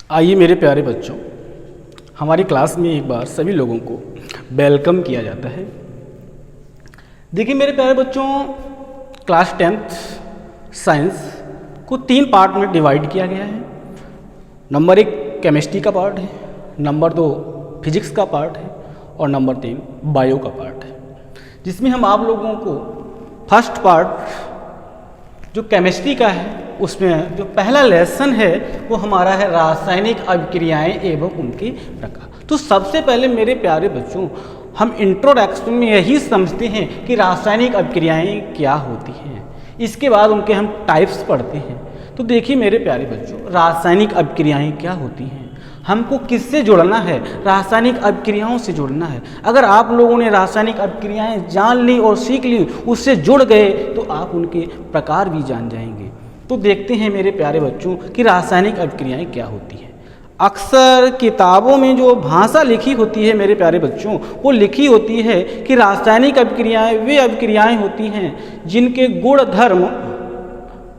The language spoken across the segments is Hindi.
आइए मेरे प्यारे बच्चों, हमारी क्लास में एक बार सभी लोगों को वेलकम किया जाता है। देखिए मेरे प्यारे बच्चों, क्लास 10th साइंस को 3 पार्ट में डिवाइड किया गया है। नंबर 1 केमिस्ट्री का पार्ट है, नंबर 2 फिजिक्स का पार्ट है और नंबर 3 बायो का पार्ट है, जिसमें हम आप लोगों को फर्स्ट पार्ट जो केमिस्ट्री का है उसमें जो पहला लेसन है वो हमारा है रासायनिक अभिक्रियाएं एवं उनके प्रकार। तो सबसे पहले मेरे प्यारे बच्चों, हम इंट्रोडक्शन में यही समझते हैं कि रासायनिक अभिक्रियाएं क्या होती हैं, इसके बाद उनके हम टाइप्स पढ़ते हैं। तो देखिए मेरे प्यारे बच्चों, रासायनिक अभिक्रियाएं क्या होती हैं, हमको किससे जुड़ना है? रासायनिक अभिक्रियाओं से जुड़ना है। अगर आप लोगों ने रासायनिक अभिक्रियाएं जान ली और सीख ली, उससे जुड़ गए तो आप उनके प्रकार भी जान जाएंगे। तो देखते हैं मेरे प्यारे बच्चों कि रासायनिक अभिक्रियाएं क्या होती हैं। अक्सर किताबों में जो भाषा लिखी होती है मेरे प्यारे बच्चों, वो लिखी होती है कि रासायनिक अभिक्रियाएं वे अभिक्रियाएं होती हैं जिनके गुण धर्म,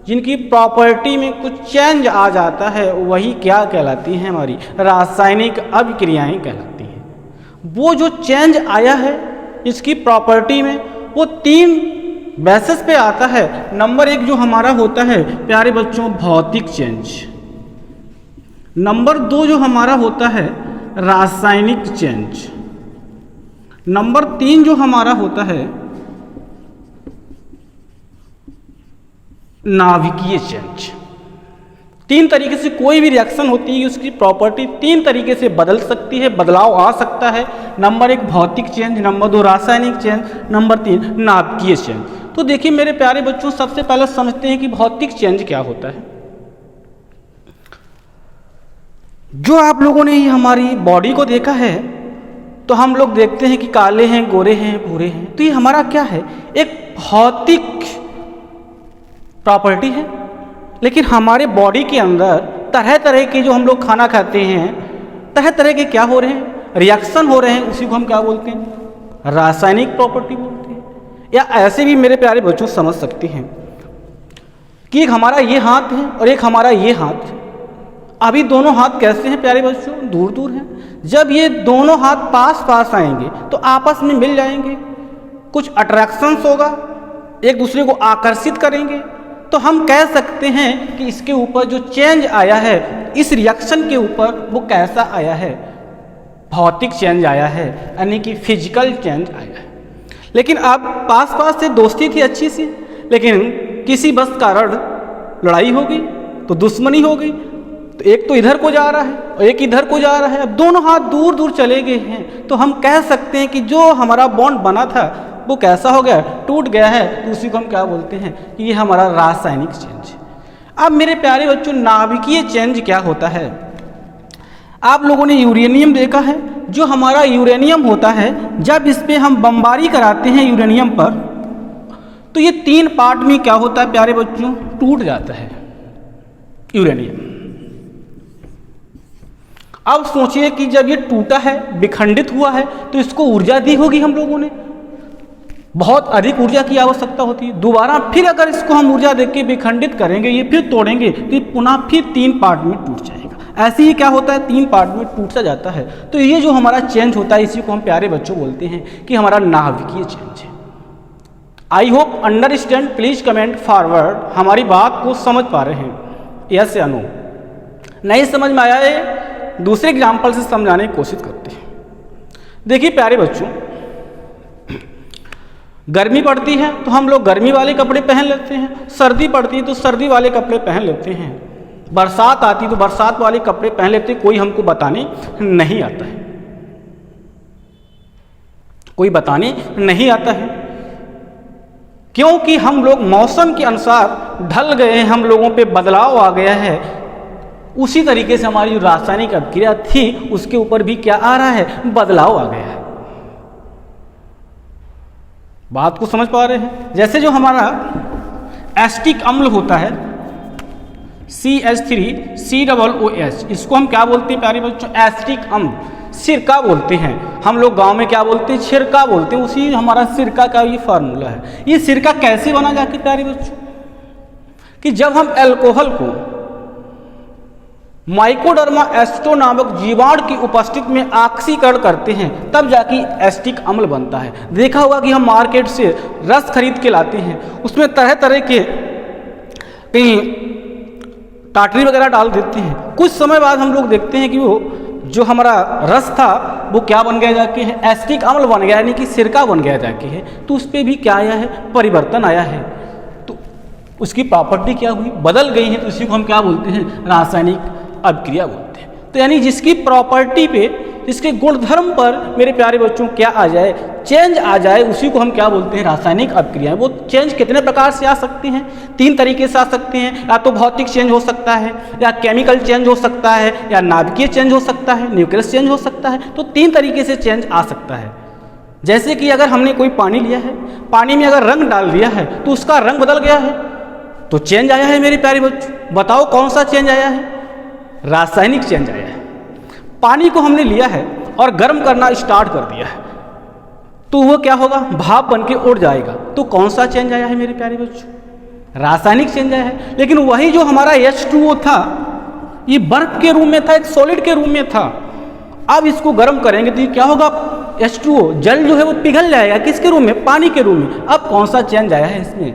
जिनकी प्रॉपर्टी में कुछ चेंज आ जाता है, वही क्या कहलाती हैं? हमारी रासायनिक अभिक्रियाएं कहलाती हैं। वो जो चेंज आया है इसकी प्रॉपर्टी में, वो 3 बेसिस पे आता है। नंबर 1 जो हमारा होता है प्यारे बच्चों भौतिक चेंज, नंबर 2 जो हमारा होता है रासायनिक चेंज, नंबर 3 जो हमारा होता है नाभिकीय चेंज। 3 तरीके से कोई भी रिएक्शन होती है उसकी प्रॉपर्टी 3 तरीके से बदल सकती है, बदलाव आ सकता है। नंबर 1 भौतिक चेंज, नंबर 2 रासायनिक चेंज, नंबर 3 नाभिकीय चेंज। तो देखिए मेरे प्यारे बच्चों, सबसे पहले समझते हैं कि भौतिक चेंज क्या होता है। जो आप लोगों ने ही हमारी बॉडी को देखा है तो हम लोग देखते हैं कि काले हैं, गोरे हैं, भूरे हैं। तो ये हमारा क्या है? एक भौतिक प्रॉपर्टी है। लेकिन हमारे बॉडी के अंदर तरह तरह के जो हम लोग खाना खाते हैं, तरह तरह के क्या हो रहे हैं? रिएक्शन हो रहे हैं। उसी को हम क्या बोलते हैं? रासायनिक प्रॉपर्टी बोलते हैं। या ऐसे भी मेरे प्यारे बच्चों समझ सकते हैं कि एक हमारा ये हाथ है और एक हमारा ये हाथ है। अभी दोनों हाथ कैसे हैं प्यारे बच्चों? दूर दूर हैं। जब ये दोनों हाथ पास पास आएंगे तो आपस में मिल जाएंगे, कुछ अट्रैक्शंस होगा, एक दूसरे को आकर्षित करेंगे। तो हम कह सकते हैं कि इसके ऊपर जो चेंज आया है, इस रिएक्शन के ऊपर वो कैसा आया है? भौतिक चेंज आया है, यानी कि फिजिकल चेंज आया है। लेकिन अब पास पास से दोस्ती थी अच्छी सी, लेकिन किसी बस कारण लड़ाई हो गई तो दुश्मनी हो गई। तो एक तो इधर को जा रहा है और एक इधर को जा रहा है, अब दोनों हाथ दूर दूर चले गए हैं। तो हम कह सकते हैं कि जो हमारा बॉन्ड बना था वो कैसा हो गया? टूट गया है। तो उसी को हम क्या बोलते हैं कि ये हमारा रासायनिक चेंज है। अब मेरे प्यारे बच्चों, नाभिकीय चेंज क्या होता है? आप लोगों ने यूरेनियम देखा है। जो हमारा यूरेनियम होता है, जब इस पे हम बमबारी कराते हैं यूरेनियम पर, तो ये 3 पार्ट में क्या होता है प्यारे बच्चों? टूट जाता है यूरेनियम। अब सोचिए कि जब ये टूटा है, विखंडित हुआ है, तो इसको ऊर्जा दी होगी हम लोगों ने, बहुत अधिक ऊर्जा की आवश्यकता होती है। दोबारा फिर अगर इसको हम ऊर्जा देके विखंडित करेंगे, ये फिर तोड़ेंगे, तो ये पुनः फिर 3 पार्ट में टूट जाएगा। ऐसे ही क्या होता है? 3 पार्ट में टूटता जाता है। तो ये जो हमारा चेंज होता है, इसी को हम प्यारे बच्चों बोलते हैं कि हमारा नाभिकीय चेंज है। I hope understand, please comment forward. हमारी बात को समझ पा रहे हैं? यस या नो? नहीं समझ में आया है? दूसरे एग्जाम्पल से समझाने की कोशिश करते हैं। देखिए प्यारे बच्चों, गर्मी पड़ती है तो हम लोग गर्मी वाले कपड़े पहन लेते हैं, सर्दी पड़ती है तो सर्दी वाले कपड़े पहन लेते हैं, बरसात आती तो बरसात वाले कपड़े पहन लेते हैं। कोई हमको बताने नहीं आता है, कोई बताने नहीं आता है, क्योंकि हम लोग मौसम के अनुसार ढल गए हैं, हम लोगों पे बदलाव आ गया है। उसी तरीके से हमारी जो रासायनिक अभिक्रिया थी उसके ऊपर भी क्या आ रहा है? बदलाव आ गया है। बात को समझ पा रहे हैं? जैसे जो हमारा एसिटिक अम्ल होता है CH3COOH, इसको हम क्या बोलते हैं प्यारे बच्चों? एसिटिक अम्ल, सिरका बोलते हैं। हम लोग गांव में क्या बोलते हैं? छिरका बोलते हैं। उसी हमारा सिरका का ये फार्मूला है। ये सिरका कैसे बना जाके प्यारे बच्चों? कि जब हम अल्कोहल को माइकोडर्मा एसिटो नामक जीवाणु की उपस्थिति में ऑक्सीकरण करते हैं, तब जाके एसिटिक अम्ल बनता है। देखा होगा कि हम मार्केट से रस खरीद के लाते हैं, उसमें तरह तरह के कहीं टाटरी वगैरह डाल देते हैं। कुछ समय बाद हम लोग देखते हैं कि वो जो हमारा रस था वो क्या बन गया जाके है, एसिटिक अम्ल बन गया, यानी कि सिरका बन गया जाके है। तो उस पर भी क्या आया है, परिवर्तन आया है। तो उसकी प्रॉपर्टी क्या हुई, बदल गई है। तो उसी को हम क्या बोलते हैं, रासायनिक अभिक्रिया बोलते हैं। तो यानी जिसकी प्रॉपर्टी पे, जिसके गुणधर्म पर मेरे प्यारे बच्चों क्या आ जाए, चेंज आ जाए, उसी को हम क्या बोलते हैं, रासायनिक अभिक्रियाएं। वो चेंज कितने प्रकार से आ सकती हैं, 3 तरीके से आ सकते हैं। या तो भौतिक चेंज हो सकता है, या केमिकल चेंज हो सकता है, या नाभिकीय चेंज हो सकता है, न्यूक्लियस चेंज हो सकता है। तो 3 तरीके से चेंज आ सकता है। जैसे कि अगर हमने कोई पानी लिया है, पानी में अगर रंग डाल दिया है तो उसका रंग बदल गया है, तो चेंज आया है मेरे प्यारे बच्चों। बताओ कौन सा चेंज आया है, रासायनिक चेंज आया है। पानी को हमने लिया है और गर्म करना स्टार्ट कर दिया है, तो वो क्या होगा, भाप बन के उड़ जाएगा। तो कौन सा चेंज आया है मेरे प्यारे बच्चों, रासायनिक चेंज आया है। लेकिन वही जो हमारा H2O था, ये बर्फ के रूप में था, एक सॉलिड के रूप में था। अब इसको गर्म करेंगे तो ये क्या होगा, H2O जल जो है वो पिघल जाएगा, किसके रूप में, पानी के रूप में। अब कौन सा चेंज आया है इसमें,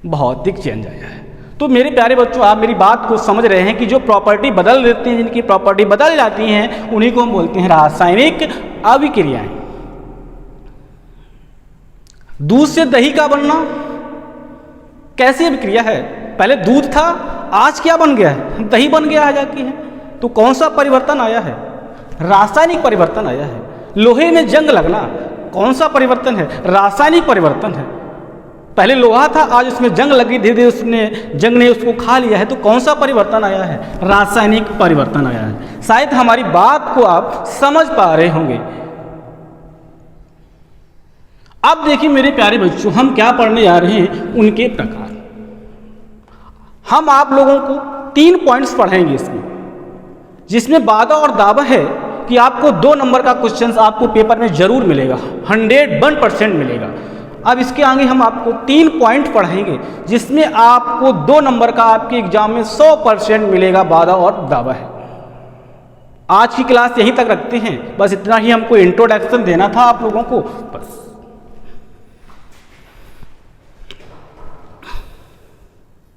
भौतिक चेंज आया है। तो मेरे प्यारे बच्चों, आप मेरी बात को समझ रहे हैं कि जो प्रॉपर्टी बदल देती हैं, जिनकी प्रॉपर्टी बदल जाती हैं, उन्हीं को हम बोलते हैं रासायनिक अभिक्रियाएं। दूध से दही का बनना कैसी अभिक्रिया है, पहले दूध था, आज क्या बन गया है, दही बन गया है जाके है। तो कौन सा परिवर्तन आया है, रासायनिक परिवर्तन आया है। लोहे में जंग लगना कौन सा परिवर्तन है, रासायनिक परिवर्तन है। पहले लोहा था, आज उसमें जंग लगी, धीरे धीरे उसने जंग ने उसको खा लिया है। तो कौन सा परिवर्तन आया है, रासायनिक परिवर्तन आया है। शायद हमारी बात को आप समझ पा रहे होंगे। अब देखिए मेरे प्यारे बच्चों, हम क्या पढ़ने जा रहे हैं, उनके प्रकार। हम आप लोगों को 3 पॉइंट्स पढ़ाएंगे इसमें, जिसमें वादा और दावा है कि आपको 2 नंबर का क्वेश्चन आपको पेपर में जरूर मिलेगा, 101% मिलेगा। अब इसके आगे हम आपको 3 पॉइंट पढ़ाएंगे, जिसमें आपको 2 नंबर का आपके एग्जाम में 100% मिलेगा, वादा और दावा है। आज की क्लास यहीं तक रखते हैं, बस इतना ही हमको इंट्रोडक्शन देना था आप लोगों को, बस।